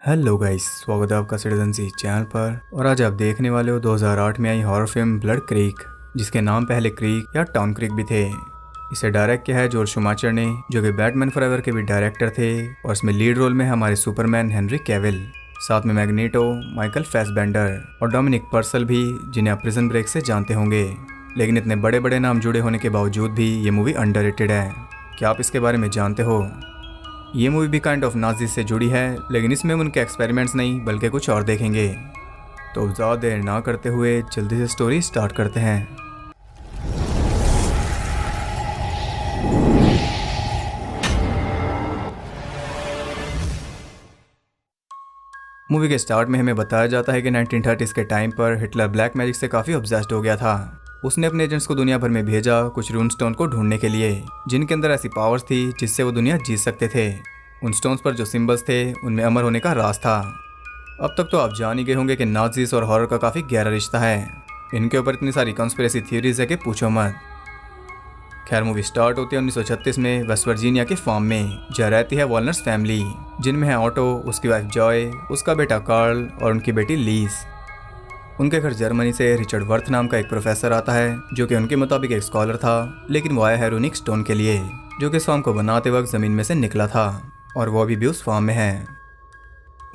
Hello guys, स्वागत है आपका सिटीजन सी चैनल पर। और आज आप देखने वाले हो 2008 में आई हॉरर फिल्म ब्लड क्रीक, जिसके नाम पहले क्रीक या टाउन क्रीक भी थे। इसे डायरेक्ट किया है जॉर्ज शूमाचर ने, जो कि बैटमैन फॉरएवर के भी डायरेक्टर थे। और इसमें लीड रोल में हमारे सुपरमैन हेनरी कैविल, साथ में मैग्नेटो, माइकल फैसबेंडर और डोमिनिक पर्सल भी, जिन्हें आप प्रिजन ब्रेक से जानते होंगे। लेकिन इतने बड़े बड़े नाम जुड़े होने के बावजूद भी ये मूवी अंडररेटेड है। क्या आप इसके बारे में जानते हो? ये मूवी भी काइंड ऑफ नाजी से जुड़ी है, लेकिन इसमें हम उनके एक्सपेरिमेंट्स नहीं बल्कि कुछ और देखेंगे। तो ज़्यादा देर ना करते हुए जल्दी से स्टोरी स्टार्ट करते हैं। मूवी के स्टार्ट में हमें बताया जाता है कि 1930s के टाइम पर हिटलर ब्लैक मैजिक से काफ़ी ऑब्सेस्ड हो गया था। उसने अपने एजेंट्स को दुनिया भर में भेजा कुछ रून स्टोन को ढूंढने के लिए, जिनके अंदर ऐसी पावर्स थी जिससे वो दुनिया जीत सकते थे। उन स्टोन्स पर जो सिंबल्स थे उनमें अमर होने का राज था। अब तक तो आप जान ही गए होंगे कि नाजीज और हॉरर का काफ़ी गहरा रिश्ता है। इनके ऊपर इतनी सारी कॉन्स्पिरेसी थ्योरीज है कि पूछो मत। खैर, मूवी स्टार्ट होती है 1936 में वेस्ट वर्जीनिया के फार्म में, जहाँ रहती है वॉलनट्स फैमिली, जिनमें है ऑटो, उसकी वाइफ जॉय, उसका बेटा कार्ल और उनकी बेटी लीज। उनके घर जर्मनी से रिचर्ड वर्थ नाम का एक प्रोफेसर आता है, जो कि उनके मुताबिक एक स्कॉलर था, लेकिन वो आया है रूनिक स्टोन के लिए, जो कि इस फार्म को बनाते वक्त ज़मीन में से निकला था और वो अभी भी उस फार्म में है।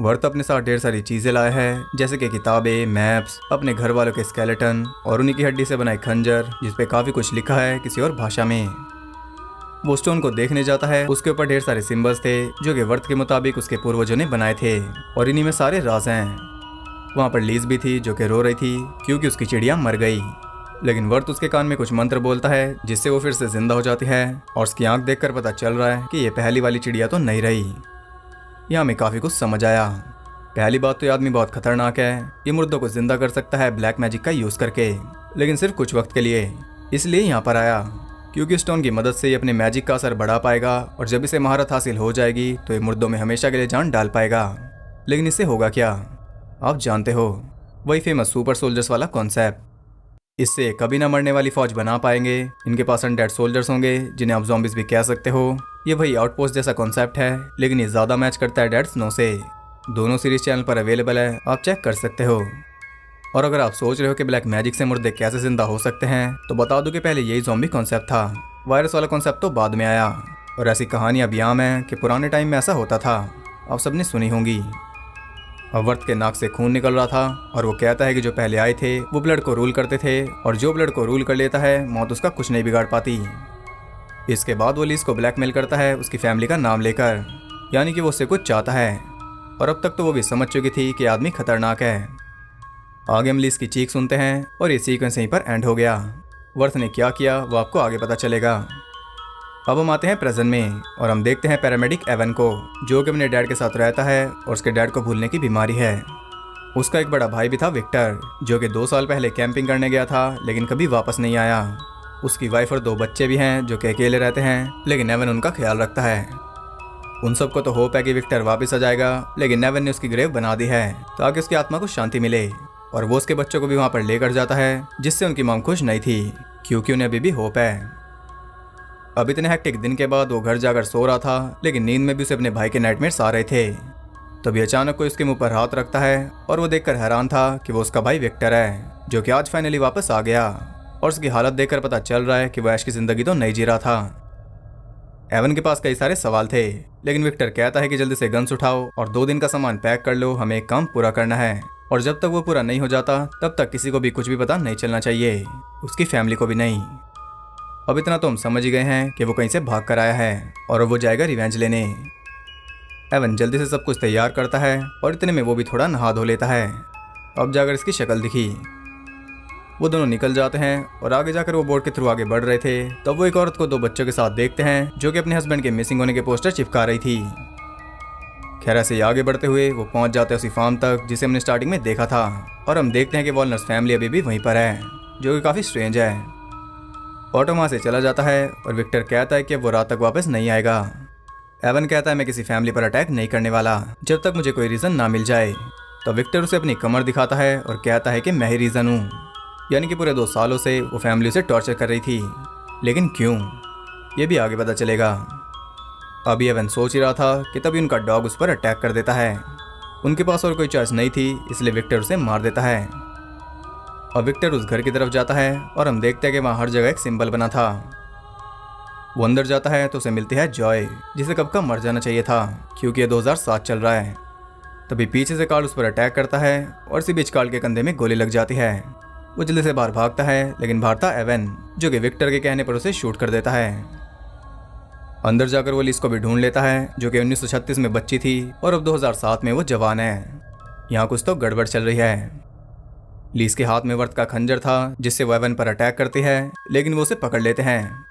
वर्थ अपने साथ ढेर सारी चीज़ें लाया है, जैसे कि किताबें, मैप्स, अपने घर वालों के स्केलेटन और उन्हीं की हड्डी से बनाए खंजर, जिस पे काफ़ी कुछ लिखा है किसी और भाषा में। वो स्टोन को देखने जाता है, उसके ऊपर ढेर सारे सिंबल्स थे जो कि वर्थ के मुताबिक उसके पूर्वजों ने बनाए थे, और इन्हीं में सारे राज हैं। वहाँ पर लीज भी थी, जो कि रो रही थी क्योंकि उसकी चिड़िया मर गई। लेकिन वर्थ उसके कान में कुछ मंत्र बोलता है, जिससे वो फिर से जिंदा हो जाती है, और उसकी आंख देखकर पता चल रहा है कि ये पहली वाली चिड़िया तो नहीं रही। यहाँ हमें काफ़ी कुछ समझ आया। पहली बात तो ये आदमी बहुत खतरनाक है। ये मुर्दों को जिंदा कर सकता है ब्लैक मैजिक का यूज़ करके, लेकिन सिर्फ कुछ वक्त के लिए। इसलिए यहाँ पर आया क्योंकि स्टोन की मदद से ये अपने मैजिक का असर बढ़ा पाएगा, और जब इसे महारत हासिल हो जाएगी तो ये मुर्दों में हमेशा के लिए जान डाल पाएगा। लेकिन इससे होगा क्या? आप जानते हो, वही फेमस सुपर सोल्जर्स वाला कॉन्सेप्ट। इससे कभी ना मरने वाली फौज बना पाएंगे। इनके पास अनडेड सोल्जर्स होंगे, जिन्हें आप ज़ॉम्बीज़ भी कह सकते हो। ये वही आउटपोस्ट जैसा कॉन्सेप्ट है, लेकिन ये ज़्यादा मैच करता है डेड स्नो से। दोनों सीरीज चैनल पर अवेलेबल है, आप चेक कर सकते हो। और अगर आप सोच रहे हो कि ब्लैक मैजिक से मुर्दे कैसे जिंदा हो सकते हैं, तो बता दूं कि पहले यही ज़ॉम्बी कॉन्सेप्ट था। वायरस वाला कॉन्सेप्ट तो बाद में आया, और ऐसी कहानियाँ भी आम हैं कि पुराने टाइम में ऐसा होता था। आप सबने सुनी होंगी। अब वर्थ के नाक से खून निकल रहा था, और वो कहता है कि जो पहले आए थे वो ब्लड को रूल करते थे, और जो ब्लड को रूल कर लेता है मौत उसका कुछ नहीं बिगाड़ पाती। इसके बाद वो लीज को ब्लैकमेल करता है उसकी फैमिली का नाम लेकर, यानी कि वो उससे कुछ चाहता है। और अब तक तो वो भी समझ चुकी थी कि आदमी खतरनाक है। आगे हम लीज की चीख सुनते हैं, और ये सीक्वेंस यहीं पर एंड हो गया। वर्थ ने क्या किया वो आपको आगे पता चलेगा। अब हम आते हैं प्रेजेंट में, और हम देखते हैं पैरामेडिक एवन को, जो कि अपने डैड के साथ रहता है और उसके डैड को भूलने की बीमारी है। उसका एक बड़ा भाई भी था विक्टर, जो कि 2 साल पहले कैंपिंग करने गया था लेकिन कभी वापस नहीं आया। उसकी वाइफ और 2 बच्चे भी हैं जो कि अकेले रहते हैं, लेकिन एवन उनका ख्याल रखता है। उन सबको तो होप है कि विक्टर वापस आ जाएगा, लेकिन एवन ने उसकी ग्रेव बना दी है ताकि उसकी आत्मा को शांति मिले, और वो उसके बच्चों को भी वहाँ पर लेकर जाता है, जिससे उनकी मॉम खुश नहीं थी क्योंकि उन्हें अभी भी होप है। अब इतने हेक्टिक दिन के बाद वो घर जाकर सो रहा था, लेकिन नींद में भी उसे अपने भाई के नाइटमेयर्स आ रहे थे। तभी अचानक कोई उसके मुंह पर हाथ रखता है, और वो देखकर हैरान था कि वो उसका भाई विक्टर है, जो कि आज फाइनली वापस आ गया। और उसकी हालत देखकर पता चल रहा है कि वो ऐश की जिंदगी तो नहीं जी रहा था। एवन के पास कई सारे सवाल थे, लेकिन विक्टर कहता है कि जल्दी से गन्स उठाओ और 2 दिन का सामान पैक कर लो, हमें एक काम पूरा करना है, और जब तक वो पूरा नहीं हो जाता तब तक किसी को भी कुछ भी पता नहीं चलना चाहिए, उसकी फैमिली को भी नहीं। अब इतना तो हम समझ ही गए हैं कि वो कहीं से भाग कर आया है, और अब वो जाएगा रिवेंज लेने। एवन जल्दी से सब कुछ तैयार करता है, और इतने में वो भी थोड़ा नहा धो लेता है। अब जाकर इसकी शक्ल दिखी। वो दोनों निकल जाते हैं, और आगे जाकर वो बोर्ड के थ्रू आगे बढ़ रहे थे, तब वो एक औरत को 2 बच्चों के साथ देखते हैं, जो कि अपने हस्बैंड के मिसिंग होने के पोस्टर चिपका रही थी। खैर, ऐसे ही आगे बढ़ते हुए वो पहुंच जाते हैं उसी फार्म तक जिसे हमने स्टार्टिंग में देखा था, और हम देखते हैं कि वॉलनट्स फैमिली अभी भी वहीं पर है, जो कि काफ़ी स्ट्रेंज है। ऑटो वहाँ से चला जाता है, और विक्टर कहता है कि वो रात तक वापस नहीं आएगा। एवन कहता है मैं किसी फैमिली पर अटैक नहीं करने वाला जब तक मुझे कोई रीज़न ना मिल जाए। तो विक्टर उसे अपनी कमर दिखाता है और कहता है कि मैं ही रीज़न हूँ, यानी कि पूरे 2 सालों से वो फैमिली उसे टॉर्चर कर रही थी। लेकिन क्यों, ये भी आगे पता चलेगा। अभी एवन सोच ही रहा था कि तभी उनका डॉग उस पर अटैक कर देता है। उनके पास और कोई चॉइस नहीं थी, इसलिए विक्टर उसे मार देता है। और विक्टर उस घर की तरफ जाता है और हम देखते हैं कि वहाँ हर जगह एक सिंबल बना था। वो अंदर जाता है तो उसे मिलती है जॉय, जिसे कब का मर जाना चाहिए था क्योंकि ये 2007 चल रहा है। तभी पीछे से कार्ल उस पर अटैक करता है और इसी बीच कार्ल के कंधे में गोली लग जाती है। वो जल्दी से बाहर भागता है, लेकिन बाहर था एवन, जो कि विक्टर के कहने पर उसे शूट कर देता है। अंदर जाकर वो लीस को भी ढूंढ लेता है, जो कि 1936 में बच्ची थी और अब 2007 में वो जवान है। यहाँ कुछ तो गड़बड़ चल रही है। लीस के हाथ में वर्थ का खंजर था, जिससे वो एवन पर अटैक करती है, लेकिन वो उसे पकड़ लेते हैं।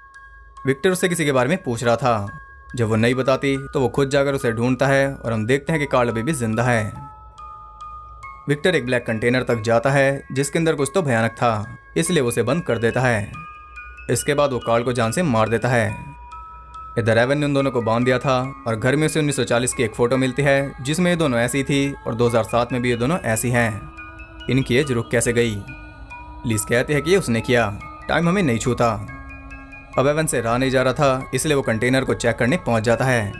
विक्टर उससे किसी के बारे में पूछ रहा था। जब वो नहीं बताती तो वो खुद जाकर उसे ढूंढता है और हम देखते हैं कि कार्ल अभी भी जिंदा है। विक्टर एक ब्लैक कंटेनर तक जाता है, जिसके अंदर कुछ तो भयानक था, इसलिए वो उसे बंद कर देता है। इसके बाद वो कार्ल को जान से मार देता है। इधर एवन ने उन दोनों को बांध दिया था और घर में से 1940 की एक फोटो मिलती है, जिसमें ये दोनों ऐसी थी और 2007 में भी ये दोनों ऐसी हैं। इनकी एज रुक कैसे गई? लीस कहती है कि ये उसने किया, टाइम हमें नहीं छूता। अब एवन से रहा नहीं जा रहा था, इसलिए वो कंटेनर को चेक करने पहुंच जाता है।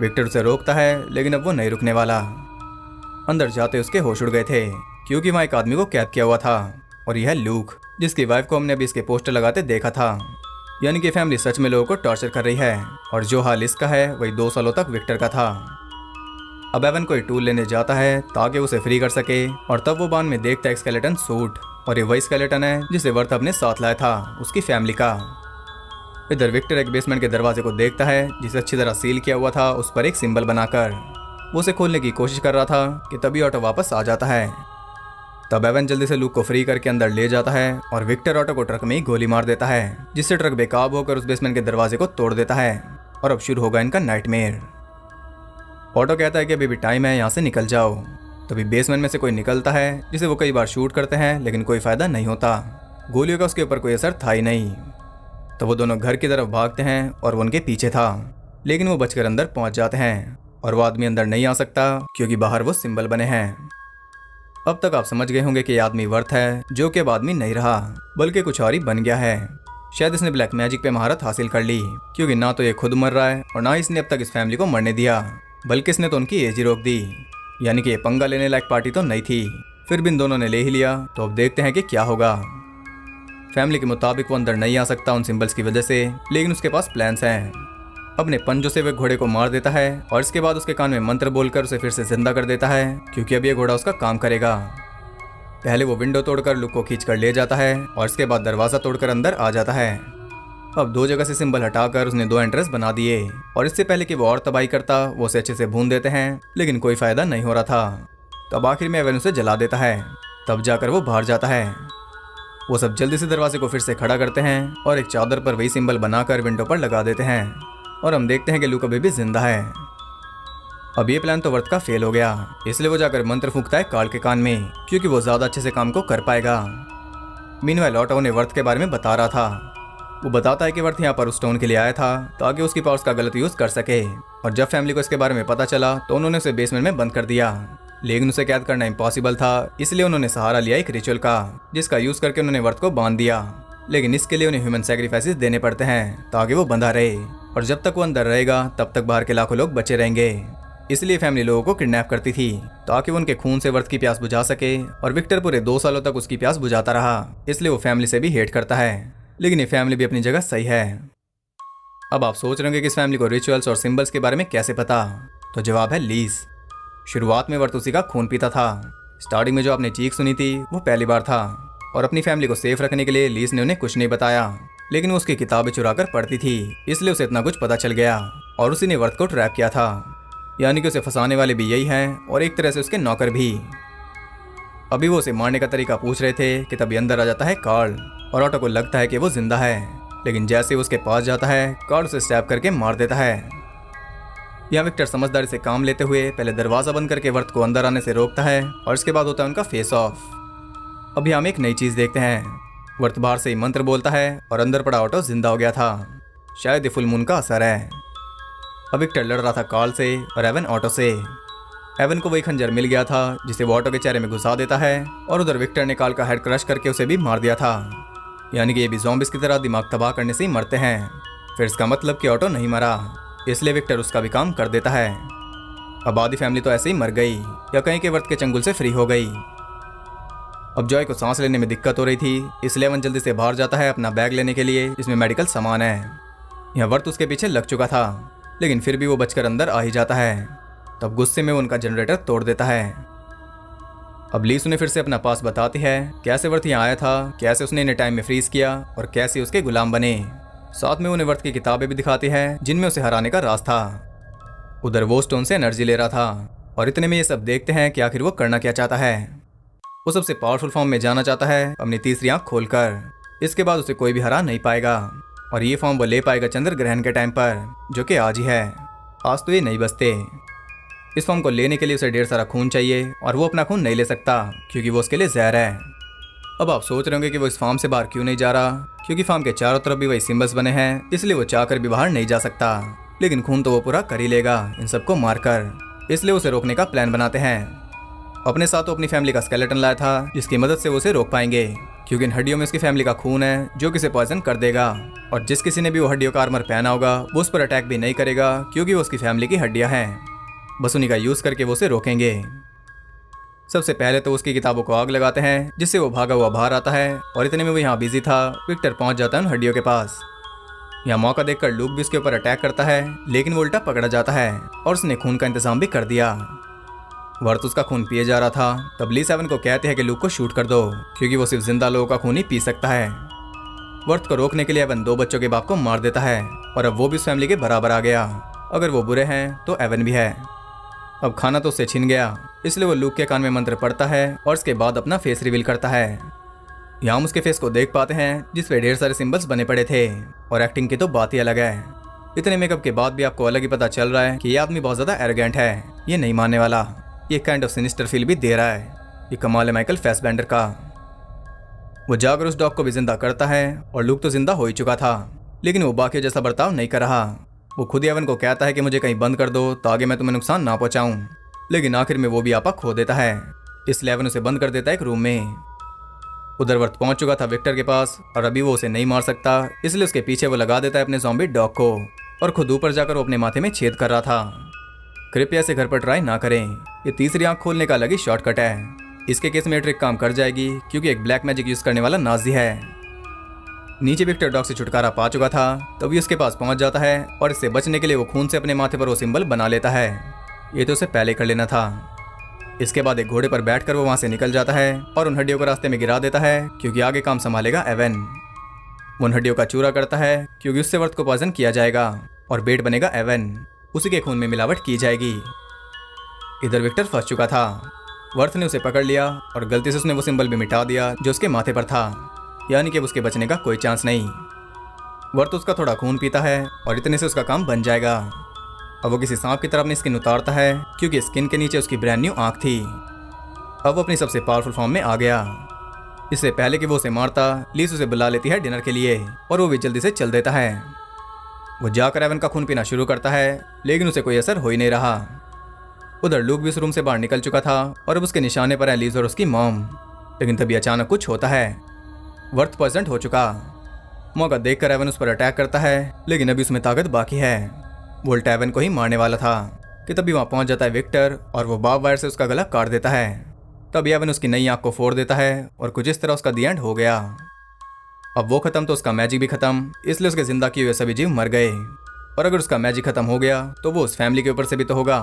विक्टर उसे रोकता है, लेकिन अब वो नहीं रुकने वाला। अंदर जाते उसके होश उड़ गए थे, क्योंकि वहाँ एक आदमी को कैद किया हुआ था और यह है लूक, जिसकी वाइफ को हमने अभी इसके पोस्टर लगाते देखा था। यानी कि फैमिली सच में लोगों को टॉर्चर कर रही है और जो हाल इसका है वही 2 सालों तक विक्टर का था। अब एवन कोई टूल लेने जाता है ताकि उसे फ्री कर सके और तब वो बांध में देखता है स्केलेटन सूट, और ये वही स्केलेटन है जिसे वर्थ अपने साथ लाया था उसकी फैमिली का। इधर विक्टर एक बेसमेंट के दरवाजे को देखता है, जिसे अच्छी तरह सील किया हुआ था, उस पर एक सिंबल बनाकर। वो उसे खोलने की कोशिश कर रहा था कि तभी ऑटो वापस आ जाता है। तब एवन जल्दी से लूक को फ्री करके अंदर ले जाता है और विक्टर ऑटो को ट्रक में ही गोली मार देता है, जिससे ट्रक बेकाब होकर उस बेसमेंट के दरवाजे को तोड़ देता है। और अब शुरू होगा इनका नाइटमेयर। ऑटो कहता है कि अभी भी टाइम है, यहाँ से निकल जाओ। तभी बेसमेंट में से कोई निकलता है, जिसे वो कई बार शूट करते हैं, लेकिन कोई फायदा नहीं होता। गोलियों का उसके ऊपर कोई असर था ही नहीं। तो वो दोनों घर की तरफ भागते हैं और वो उनके पीछे था, लेकिन वो बचकर अंदर पहुंच जाते हैं और वो आदमी अंदर नहीं आ सकता क्योंकि बाहर वो सिंबल बने हैं। अब तक आप समझ गए होंगे कि ये आदमी वर्थ है, जो कि अब आदमी नहीं रहा बल्कि कुछ और ही बन गया है। शायद इसने ब्लैक मैजिक पे महारत हासिल कर ली, क्योंकि ना तो ये खुद मर रहा है और ना इसने अब तक इस फैमिली को मरने दिया, बल्कि इसने तो उनकी एज ही रोक दी। यानी कि ये पंगा लेने लायक पार्टी तो नहीं थी, फिर भी इन दोनों ने ले ही लिया। तो अब देखते हैं कि क्या होगा। फैमिली के मुताबिक वो अंदर नहीं आ सकता उन सिंबल्स की वजह से, लेकिन उसके पास प्लान्स हैं। अपने पंजों से वे घोड़े को मार देता है और इसके बाद उसके कान में मंत्र बोलकर उसे फिर से जिंदा कर देता है, क्योंकि अब ये घोड़ा उसका काम करेगा। पहले वो विंडो तोड़कर लुक को खींचकर ले जाता है और इसके बाद दरवाजा तोड़कर अंदर आ जाता है। अब 2 जगह से सिंबल हटाकर उसने 2 एंट्रेंस बना दिए और इससे पहले कि वो और तबाही करता, वो उसे अच्छे से भून देते हैं, लेकिन कोई फायदा नहीं हो रहा था। तब आखिर में एवन उसे जला देता है, तब जाकर वो बाहर जाता है। वो सब जल्दी से दरवाजे को फिर से खड़ा करते हैं और एक चादर पर वही सिंबल बनाकर विंडो पर लगा देते हैं और हम देखते हैं कि लूक अभी भी जिंदा है। अब ये प्लान तो वर्थ का फेल हो गया, इसलिए वो जाकर मंत्र फूंकता है कार्ल के कान में, क्योंकि वो ज्यादा अच्छे से काम को कर पाएगा। मीनवाइल ऑटो उन्हें वर्थ के बारे में बता रहा था। वो बताता है कि वर्थ यहाँ पर उस स्टोन के लिए आया था ताकि उसकी पावर्स का गलत यूज कर सके, और जब फैमिली को इसके बारे में पता चला तो उन्होंने उसे बेसमेंट में बंद कर दिया। लेकिन उसे कैद करना इम्पॉसिबल था, इसलिए उन्होंने सहारा लिया एक रिचुअल का, जिसका यूज करके उन्होंने वर्थ को बांध दिया। लेकिन इसके लिए उन्हें ह्यूमन सैक्रिफाइसेस देने पड़ते हैं ताकि वो बंधा रहे, और जब तक वो अंदर रहेगा तब तक बाहर के लाखों लोग बचे रहेंगे। इसलिए फैमिली लोगों को किडनैप करती थी ताकि वो उनके खून से वर्थ की प्यास बुझा सके, और विक्टर पूरे 2 सालों तक उसकी प्यास बुझाता रहा, इसलिए वो फैमिली से भी हेट करता है। लेकिन ये फैमिली भी अपनी जगह सही है। अब आप सोच रहे होंगे कि इस फैमिली को रिचुअल्स और सिंबल्स के बारे में कैसे पता, तो जवाब है लीस। शुरुआत में वर्थ उसी का खून पीता था। स्टार्टिंग में जो आपने चीख सुनी थी वो पहली बार था, और अपनी फैमिली को सेफ रखने के लिए लीस ने उन्हें कुछ नहीं बताया, लेकिन वो उसकी किताबें चुरा कर पढ़ती थी, इसलिए उसे इतना कुछ पता चल गया, और उसी ने वर्थ को ट्रैप किया था। यानी कि उसे फंसाने वाले भी यही हैं और एक तरह से उसके नौकर भी। अभी वो उसे मारने का तरीका पूछ रहे थे कि तभी अंदर आ जाता है कार्ल, और ऑटो को लगता है कि वो जिंदा है, लेकिन जैसे ही उसके पास जाता है कार्ल उसे स्टैब करके मार देता है। यहाँ विक्टर समझदारी से काम लेते हुए पहले दरवाजा बंद करके वर्थ को अंदर आने से रोकता है, और इसके बाद होता है उनका फेस ऑफ। अभी हम एक नई चीज देखते हैं। वर्थ बाहर से ही मंत्र बोलता है और अंदर पड़ा ऑटो जिंदा हो गया था। शायद ये फुल मून का असर है। अब विक्टर लड़ रहा था कार्ल से और एवन ऑटो से। एवन को वही खंजर मिल गया था जिसे वो ऑटो के चेहरे में घुसा देता है, और उधर विक्टर ने कार्ल का हेड क्रश करके उसे भी मार दिया था। यानी कि ये भी ज़ॉम्बिस की तरह दिमाग तबाह करने से ही मरते हैं। फिर इसका मतलब कि ऑटो नहीं मरा, इसलिए विक्टर उसका भी काम कर देता है। अब आधी फैमिली तो ऐसे ही मर गई या कहीं के वर्त के चंगुल से फ्री हो गई। अब जॉय को सांस लेने में दिक्कत हो रही थी, इसलिए एवन जल्दी से बाहर जाता है अपना बैग लेने के लिए जिसमें मेडिकल सामान है। यह वर्त उसके पीछे लग चुका था, लेकिन फिर भी वो बचकर अंदर आ ही जाता है। तब गुस्से में वो उनका जनरेटर तोड़ देता है। अब लीस उन्हें फिर से अपना पास बताती है, कैसे वर्थ यहाँ आया था, कैसे उसने इन्हें टाइम में फ्रीज किया और कैसे उसके गुलाम बने। साथ में उन्हें वर्थ की किताबें भी दिखाती है जिनमें उसे हराने का राज था। उधर वो स्टोन से एनर्जी ले रहा था और इतने में ये सब देखते हैं कि आखिर वो करना क्या चाहता है। वो सबसे पावरफुल फॉर्म में जाना चाहता है अपनी तीसरी आंख खोलकर। इसके बाद उसे कोई भी हरा नहीं पाएगा और ये फॉर्म वो ले पाएगा चंद्र ग्रहण के टाइम पर, जो कि आज ही है। आज तो ये नहीं बचते। इस फॉर्म को लेने के लिए उसे ढेर सारा खून चाहिए और वो अपना खून नहीं ले सकता क्योंकि वो उसके लिए जहर है। अब आप सोच रहे होंगे कि वो इस फार्म से बाहर क्यों नहीं जा रहा, क्योंकि फार्म के चारों तरफ भी वही सिंबल्स बने हैं, इसलिए वो चाहकर भी बाहर नहीं जा सकता। लेकिन खून तो वो पूरा कर ही लेगा इन सबको मारकर, इसलिए उसे रोकने का प्लान बनाते हैं। अपने साथ वो अपनी फैमिली का स्केलेटन लाया था जिसकी मदद से वो उसे रोक पाएंगे, क्योंकि इन हड्डियों में उसकी फैमिली का खून है जो किसे पॉइजन कर देगा। और जिस किसी ने भी वो हड्डियों का आर्मर पहना होगा वो उस पर अटैक भी नहीं करेगा क्योंकि वो उसकी फैमिली की हड्डियां हैं। बस उन्हीं का यूज करके वो उसे रोकेंगे। सबसे पहले तो उसकी किताबों को आग लगाते हैं जिससे वो भागा हुआ बाहर आता है और इतने में वो यहाँ बिजी था। विक्टर पहुंच जाता है उन हड्डियों के पास। यहाँ मौका देखकर लूक भी उसके ऊपर अटैक करता है, लेकिन वो उल्टा पकड़ा जाता है और उसने खून का इंतजाम भी कर दिया। वर्थ उसका खून पिए जा रहा था। तब ली सेवन को कहते हैं कि लूक को शूट कर दो क्योंकि वो सिर्फ जिंदा लोगों का खून ही पी सकता है। वर्थ को रोकने के लिए एवन 2 बच्चों के बाप को मार देता है और अब वो भी उस फैमिली के बराबर आ गया। अगर वो बुरे हैं तो एवन भी है। अब खाना तो उससे छिन गया, इसलिए वो लूक के कान में मंत्र पढ़ता है और उसके बाद अपना फेस रिवील करता है। यहाँ हम उसके फेस को देख पाते हैं जिसपे ढेर सारे सिंबल्स बने पड़े थे और एक्टिंग की तो बात ही अलग है। इतने मेकअप के बाद भी आपको अलग ही पता चल रहा है कि ये आदमी बहुत ज्यादा एरोगेंट है, ये नहीं मानने वाला। ये काइंड ऑफ सिनिस्टर फील भी दे रहा है। ये कमाल है माइकल फैसबेंडर का। वो जाकर उस डॉग को भी जिंदा करता है और लूक तो जिंदा हो ही चुका था, लेकिन वो बाकी जैसा बर्ताव नहीं कर रहा। वो खुद ही एवन को कहता है कि मुझे कहीं बंद कर दो ताकि मैं तुम्हें नुकसान ना पहुंचाऊं, लेकिन आखिर में वो भी आपा खो देता है, इसलिए एवन उसे बंद कर देता है एक रूम में। उधर वर्थ पहुंच चुका था विक्टर के पास और अभी वो उसे नहीं मार सकता, इसलिए उसके पीछे वो लगा देता है अपने ज़ॉम्बी डॉग को और खुद ऊपर जाकर वो अपने माथे में छेद कर रहा था। कृपया से घर पर ट्राई ना करें, ये तीसरी आंख खोलने का अलग ही शॉर्टकट है। इसके केस में ये ट्रिक काम कर जाएगी क्योंकि एक ब्लैक मैजिक यूज करने वाला नाजी है। नीचे विक्टर डॉग से छुटकारा पा चुका था, तभी उसके पास पहुंच जाता है और इससे बचने के लिए वो खून से अपने माथे पर वो सिंबल बना लेता है। ये तो उसे पहले कर लेना था। इसके बाद एक घोड़े पर बैठकर वो वहां से निकल जाता है और उन हड्डियों को रास्ते में गिरा देता है क्योंकि आगे काम संभालेगा एवन। वो उन हड्डियों का चूरा करता है क्योंकि उससे वर्थ को पॉइजन किया जाएगा और बेट बनेगा एवन, उसी के खून में मिलावट की जाएगी। इधर विक्टर फंस चुका था। वर्थ ने उसे पकड़ लिया और गलती से उसने वो सिंबल भी मिटा दिया जो उसके माथे पर था, यानी कि उसके बचने का कोई चांस नहीं। वर्थ उसका थोड़ा खून पीता है और इतने से उसका काम बन जाएगा। अब वो किसी सांप की तरह अपनी स्किन उतारता है क्योंकि स्किन के नीचे उसकी ब्रांड न्यू आंख थी। अब वो अपनी सबसे पावरफुल फॉर्म में आ गया। इससे पहले कि वो उसे मारता, लीस उसे बुला लेती है डिनर के लिए और वो भी जल्दी से चल देता है। वो जाकर एवन का खून पीना शुरू करता है, लेकिन उसे कोई असर हो ही नहीं रहा। उधर लूक भी उस रूम से बाहर निकल चुका था और अब उसके निशाने पर है लीज और उसकी मॉम। लेकिन तभी अचानक कुछ होता है। वर्थ पॉइजन हो चुका। मौका देखकर एवन उस पर अटैक करता है, लेकिन अभी उसमें ताकत बाकी है। वो उल्टा एवन को ही मारने वाला था कि तभी वहां पहुंच जाता है विक्टर और वो बार्ब वायर से उसका गला काट देता है। तभी एवन उसकी नई आंख को फोड़ देता है और कुछ इस तरह उसका दी एंड हो गया। अब वो खत्म तो उसका मैजिक भी खत्म, इसलिए उसके जिंदा किए हुए सभी जीव मर गए। और अगर उसका मैजिक खत्म हो गया तो वो उस फैमिली के ऊपर से भी तो होगा।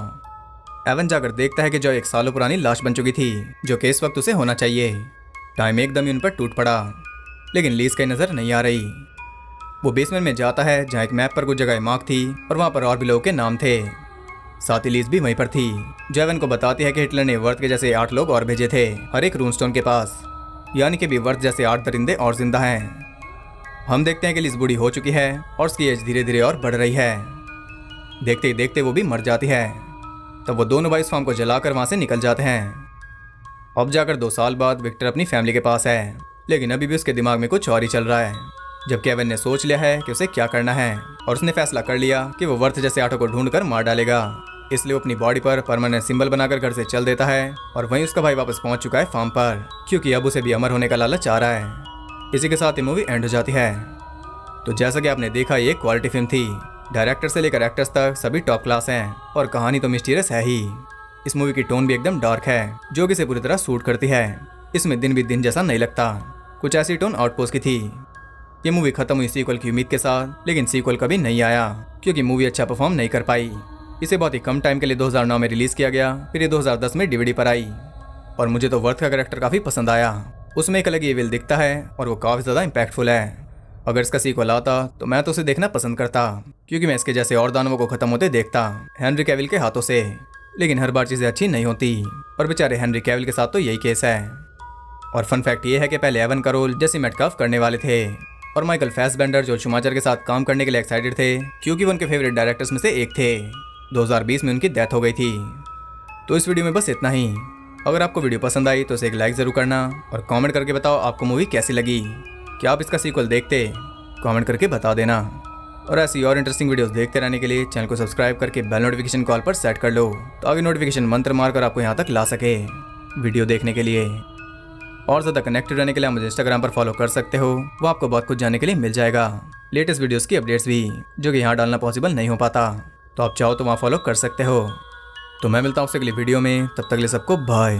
एवन जाकर देखता है कि जो 1 सालों पुरानी लाश बन चुकी थी, जो कि इस वक्त उसे होना चाहिए। टाइम एकदम ही उन पर टूट पड़ा, लेकिन लीज कहीं नजर नहीं आ रही। वो बेसमेंट में जाता है जहाँ एक मैप पर कुछ जगह मार्क थी और वहाँ पर और भी लोगों के नाम थे। साथ ही लीज भी वहीं पर थी, जो एवन को बताती है कि हिटलर ने वर्थ के जैसे 8 लोग और भेजे थे हर एक रूनस्टोन के पास, यानी कि भी वर्थ जैसे 8 दरिंदे और जिंदा हैं। हम देखते हैं कि लीज बूढ़ी हो चुकी है और उसकी एज धीरे धीरे और बढ़ रही है। देखते ही देखते वो भी मर जाती है। तब वो दोनों भाई इस फार्म को जलाकर वहाँ से निकल जाते हैं। अब जाकर 2 साल बाद विक्टर अपनी फैमिली के पास है, लेकिन अभी भी उसके दिमाग में कुछ और ही चल रहा है। जबकि एवन ने सोच लिया है कि उसे क्या करना है और उसने फैसला कर लिया कि वो वर्थ जैसे आटो को ढूंढकर मार डालेगा। इसलिए वो अपनी बॉडी पर परमानेंट सिंबल बनाकर घर से चल देता है और वहीं उसका भाई वापस पहुंच चुका है फार्म पर, क्योंकि अब उसे भी अमर होने का लालच आ रहा है। इसी के साथ ये मूवी एंड हो जाती है। तो जैसा कि आपने देखा, ये क्वालिटी फिल्म थी, डायरेक्टर से लेकर एक्टर्स तक सभी टॉप क्लास हैं और कहानी तो मिस्टीरियस है ही। इस मूवी की टोन भी एकदम डार्क है जो कि इसे पूरी तरह सूट करती है। इसमें दिन भी दिन जैसा नहीं लगता। कुछ ऐसी टोन आउटपोस्ट की थी। ये मूवी खत्म हुई सीक्वल की उम्मीद के साथ, लेकिन सीक्वल कभी नहीं आया क्योंकि मूवी अच्छा परफॉर्म नहीं कर पाई। इसे बहुत ही कम टाइम के लिए 2009 में रिलीज किया गया, फिर ये 2010 में डीवीडी पर आई। और मुझे तो वर्थ का कैरेक्टर काफी पसंद आया। उसमें एक अलग एविल दिखता है और वो काफी ज्यादा इम्पैक्टफुल है। अगर इसका सीक्वल आता तो मैं तो उसे देखना पसंद करता क्योंकि मैं इसके जैसे और दानवों को खत्म होते देखता हेनरी कैविल के हाथों से। लेकिन हर बार चीजें अच्छी नहीं होती और बेचारे हेनरी कैविल के साथ तो यही केस है। और फन फैक्ट ये है कि पहले एवन का रोल जेसी मेटकाफ करने वाले थे और माइकल फैसबेंडर जो शूमाचर के साथ काम करने के लिए एक्साइटेड थे क्योंकि वो उनके फेवरेट डायरेक्टर्स में से एक थे। 2020 में उनकी डेथ हो गई थी। तो इस वीडियो में बस इतना ही। अगर आपको वीडियो पसंद आई तो इसे एक लाइक जरूर करना और कमेंट करके बताओ आपको मूवी कैसी लगी। क्या आप इसका सीक्वल देखते? कमेंट करके बता देना। और ऐसी और इंटरेस्टिंग वीडियोस देखते रहने के लिए चैनल को सब्सक्राइब करके बेल नोटिफिकेशन कॉल पर सेट कर लो ताकि नोटिफिकेशन मंत्र मारकर आपको यहाँ तक ला सके वीडियो देखने के लिए। और ज़्यादा कनेक्टेड रहने के लिए आप मुझे इंस्टाग्राम पर फॉलो कर सकते हो, वो आपको बहुत कुछ जानने के लिए मिल जाएगा। लेटेस्ट वीडियोस की अपडेट्स भी जो कि यहाँ डालना पॉसिबल नहीं हो पाता, तो आप चाहो तो वहाँ फॉलो कर सकते हो। तो मैं मिलता हूँ आपसे अगली वीडियो में, तब तक के लिए सबको बाय।